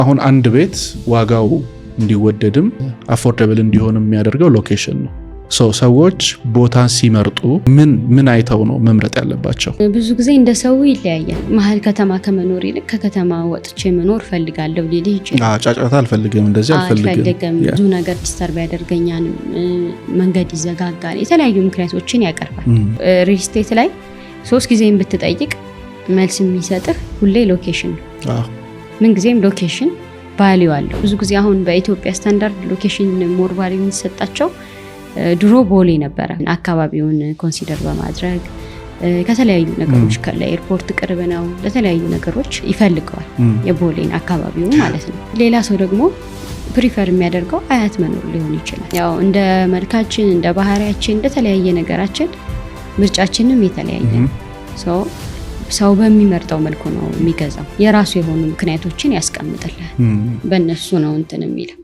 አሁን አንድ ቤት ዋጋው እንዲወደድም አፎርደብል እንዲሆን የሚያደርገው ሎኬሽን ነው። ሰዎች ቦታ ሲመርጡ ምን አይተው ነው መምረጥ ያለባቸው? ብዙ ጊዜ እንደ ሰው ይለያያል። መሀል ከተማ ከመኖር ይልቅ ከከተማ ወጥቼ መኖር ፈልጋለሁ ሊል ይችላል። ጫጫታ አልፈልግም፣ እንደዚህ አልፈልግም፣ ብዙ ነገር ዲስተርብ ያደርገኛል፣ መንገድ ይዘጋጋል፣ የተለያዩ ምክንያቶችን ያቀርባል። ሪል ስቴት ላይ 3 ጊዜም ብትጠይቅ መልስ የሚሰጥህ ሁሌ ሎኬሽን ነው። ምን ጊዜም ሎኬሽን ቫልዩ አለው። ብዙ ጊዜ አሁን በኢትዮጵያ ስታንዳርድ ሎኬሽን ሞር ቫልዩ የሚሰጣቸው ድሮ ቦሌ ነበረ። አካባቢውን ኮንሲደር በማድረግ ከተለያዩ ነገሮች ለኤርፖርት ቅርብ ነው፣ ለተለያዩ ነገሮች ይፈልገዋል የቦሌን አካባቢው ማለት ነው። ሌላ ሰው ደግሞ ፕሪፈር የሚያደርገው አያት መኖር ሊሆን ይችላል። ያው እንደ መልካችን፣ እንደ ባህሪያችን፣ እንደ ተለያየ ነገራችን ምርጫችንም የተለያየ ነው። ሰው በሚመርጠው መልኩ ነው የሚገዛው። የራሱ የሆኑ ምክንያቶችን ያስቀምጥልሃል። በእነሱ ነው እንትን የሚለው።